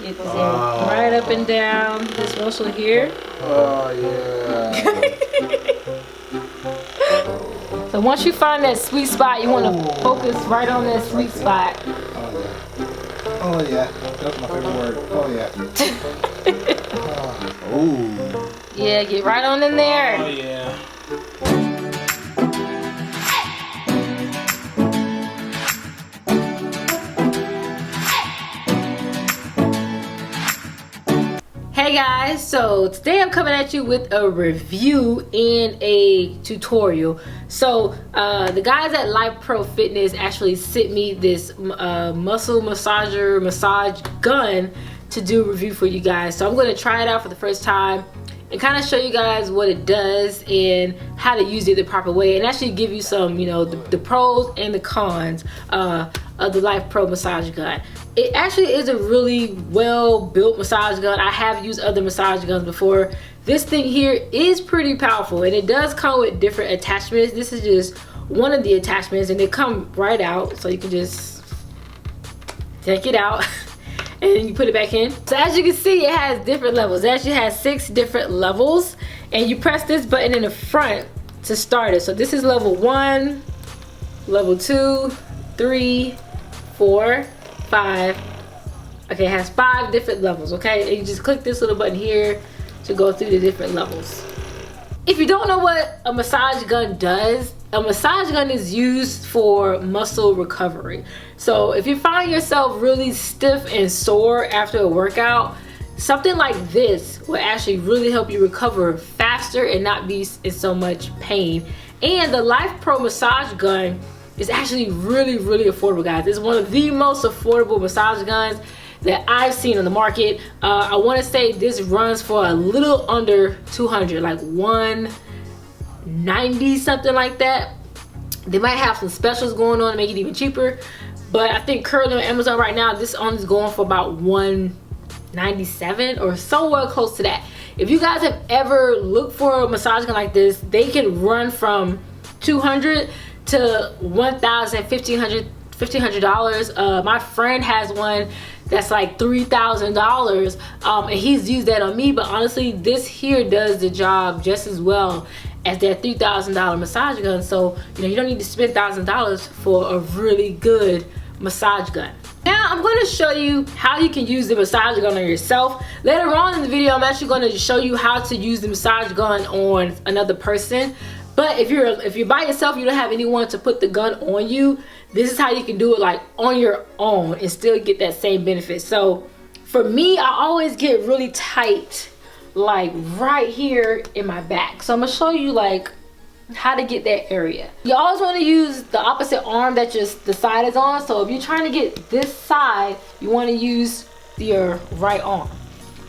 Get this right up and down this muscle here. Oh yeah. So once you find that sweet spot, you want to focus right on that sweet spot. Oh yeah. That's my favorite word. Oh yeah. Ooh. Yeah, get right on in there. Oh yeah. Hey guys, so today I'm coming at you with a review and a tutorial. So the guys at Life Pro Fitness actually sent me this muscle massager massage gun to do a review for you guys. So I'm going to try it out for the first time and kind of show you guys what it does and how to use it the proper way, and actually give you some, you know, the pros and the cons of the Life Pro massage gun. It actually is a really well built massage gun. I have used other massage guns before. This thing here is pretty powerful, and it does come with different attachments. This is just one of the attachments, and they come right out, so you can just take it out and then you put it back in. So as you can see, it has different levels. It actually has 6 different levels, and you press this button in the front to start it. So this is level 1, level 2, 3, 4, 5. Okay, it has 5 different levels. Okay, and you just click this little button here to go through the different levels. If you don't know what a massage gun does, a massage gun is used for muscle recovery. So if you find yourself really stiff and sore after a workout, something like this will actually really help you recover faster and not be in so much pain. And the Life Pro massage gun is actually really affordable, guys. It's one of the most affordable massage guns that I've seen on the market. I want to say this runs for a little under 200, like 190, something like that. They might have some specials going on to make it even cheaper, but I think currently on Amazon right now, this one is going for about 197 or somewhere close to that. If you guys have ever looked for a massage gun like this, they can run from 200 to 1,000, $1,500. My friend has one that's like $3,000, and he's used that on me, but honestly this here does the job just as well as that $3,000 massage gun. So you know, you don't need to spend $1,000 for a really good massage gun. Now I'm going to show you how you can use the massage gun on yourself. Later on in the video, I'm actually going to show you how to use the massage gun on another person. But if you're by yourself, you don't have anyone to put the gun on you, this is how you can do it, like on your own, and still get that same benefit. So for me, I always get really tight, like right here in my back. So I'm gonna show you like how to get that area. You always want to use the opposite arm that the side is on. So if you're trying to get this side, you want to use your right arm.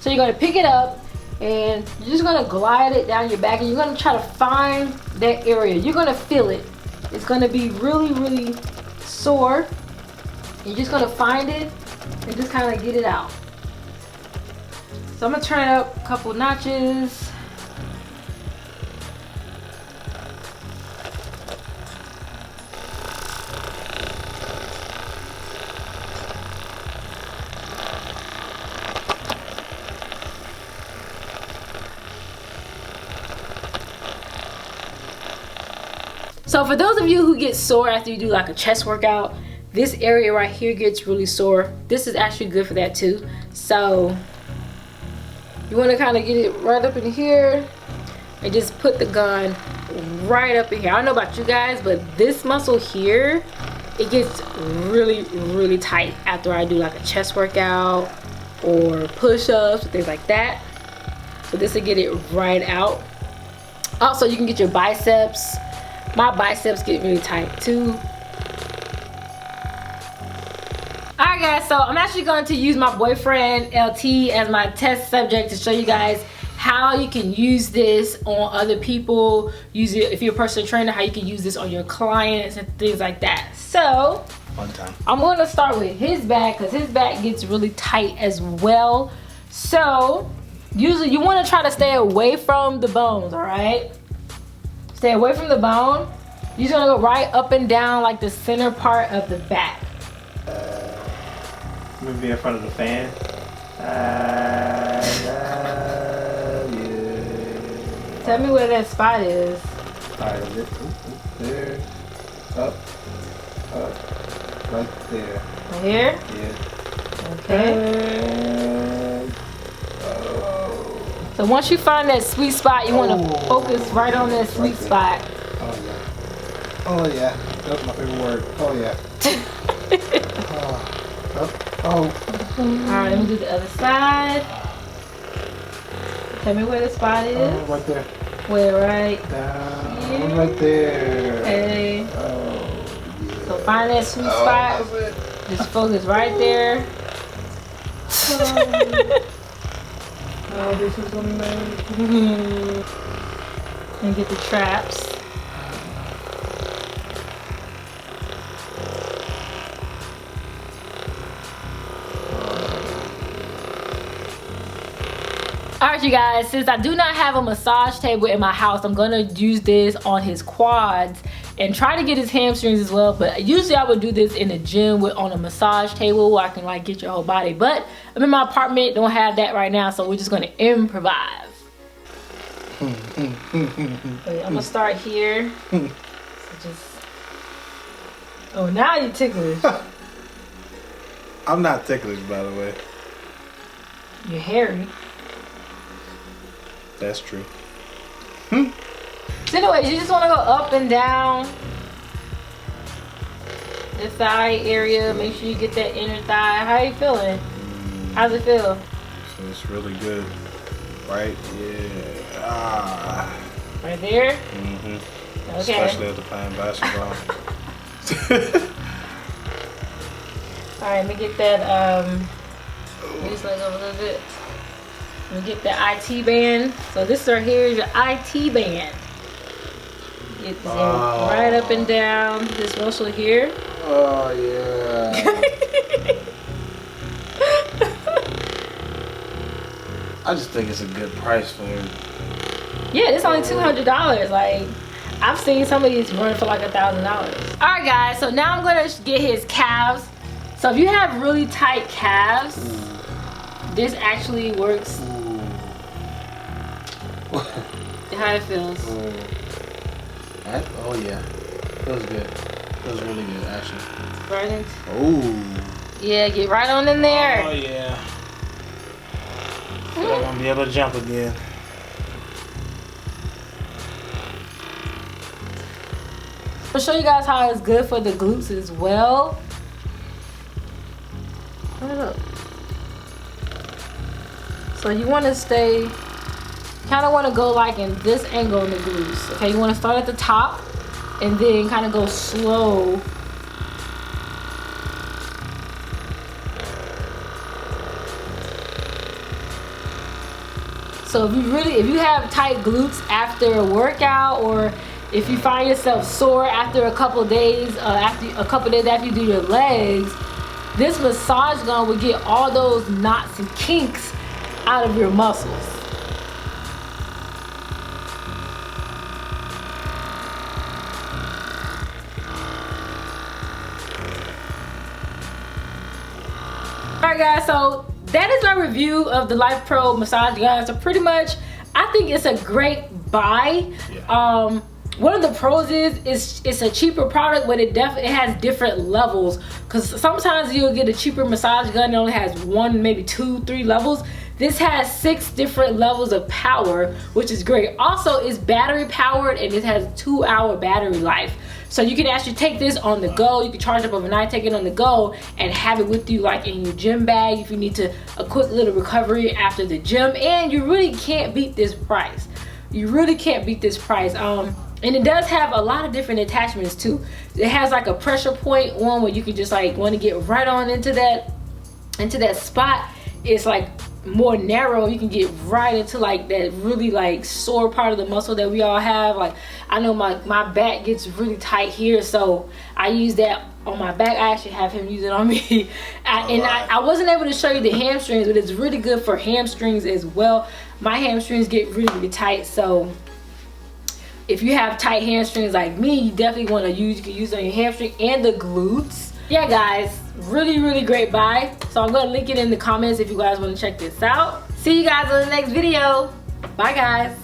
So you're gonna pick it up, and you're just gonna glide it down your back, and you're gonna try to find that area. You're gonna feel it. It's gonna be really sore. You're just gonna find it and just kind of get it out. So I'm gonna turn it up a couple notches. So for those of you who get sore after you do like a chest workout, this area right here gets really sore. This is actually good for that too. So you want to kind of get it right up in here and just put the gun right up in here. I don't know about you guys, but this muscle here, it gets really tight after I do like a chest workout or push-ups, things like that. So this will get it right out. Also, you can get your biceps. My biceps get really tight too. Alright guys, so I'm actually going to use my boyfriend LT as my test subject to show you guys how you can use this on other people. Use it if you're a personal trainer, how you can use this on your clients and things like that. So I'm going to start with his back, because his back gets really tight as well. So usually you want to try to stay away from the bones, alright? Stay away from the bone. You're just gonna go right up and down like the center part of the back. Maybe in front of the fan. I love you. Tell me where that spot is. Alright, there. Up. Right there. Right here? Yeah. Okay. So once you find that sweet spot, you want to focus right on that sweet spot. Oh yeah. Oh yeah. That's my favorite word. Oh yeah. Alright, let me do the other side. Tell me where the spot is. Right there. Where, right? Down. Right there. Okay. Oh, yeah. So find that sweet spot. Just focus right there. Oh, this is amazing. And get the traps. Alright you guys, since I do not have a massage table in my house, I'm gonna use this on his quads and try to get his hamstrings as well. But usually I would do this in the gym on a massage table where I can like get your whole body. But I'm in my apartment, don't have that right now, so we're just gonna improvise. Okay, I'm gonna start here. So just... Oh, now you're ticklish. I'm not ticklish, by the way. You're hairy. That's true. So anyways, you just want to go up and down the thigh area. Make sure you get that inner thigh. How are you feeling? How's it feel? So it's really good. Right? Yeah. Ah. Right there? Mm-hmm. Okay. Especially after playing basketball. Alright, let me get that raise leg up a little bit. Let me get the IT band. So this right here is your IT band. Get this right up and down this muscle here. Oh yeah. I just think it's a good price for it. Yeah, it's only $200. Like, I've seen some of these run for like $1,000. Alright guys, so now I'm gonna get his calves. So if you have really tight calves, this actually works. How it feels? Oh yeah, feels good. Feels really good actually. Right in. Oh. Yeah, get right on in there. Oh yeah. I'm gonna be able to jump again. I'll show you guys how it's good for the glutes as well. So you want to stay, kind of want to go like in this angle in the glutes. Okay, you want to start at the top and then kind of go slow. So if you have tight glutes after a workout, or if you find yourself sore after a couple of days, after you do your legs, this massage gun will get all those knots and kinks out of your muscles. Alright guys, so that is my review of the Life Pro massage gun. So pretty much, I think it's a great buy. Yeah. One of the pros is it's a cheaper product, but it has different levels. Because sometimes you'll get a cheaper massage gun that only has 1, maybe 2, 3 levels. This has 6 different levels of power, which is great. Also, it's battery powered and it has 2-hour battery life. So you can actually take this on the go. You can charge up overnight, take it on the go, and have it with you like in your gym bag if you need a quick little recovery after the gym. And you really can't beat this price. You really can't beat this price. And it does have a lot of different attachments too. It has like a pressure point one where you can just like want to get right on into that spot. It's like more narrow. You can get right into like that really like sore part of the muscle that we all have. Like I know my back gets really tight here, so I use that on my back. I actually have him use it on me. I wasn't able to show you the hamstrings, but it's really good for hamstrings as well. My hamstrings get really tight, so if you have tight hamstrings like me, you definitely want to use, you can use it on your hamstring and the glutes. Yeah guys, really great buy. So I'm gonna link it in the comments if you guys want to check this out. See you guys in the next video. Bye guys.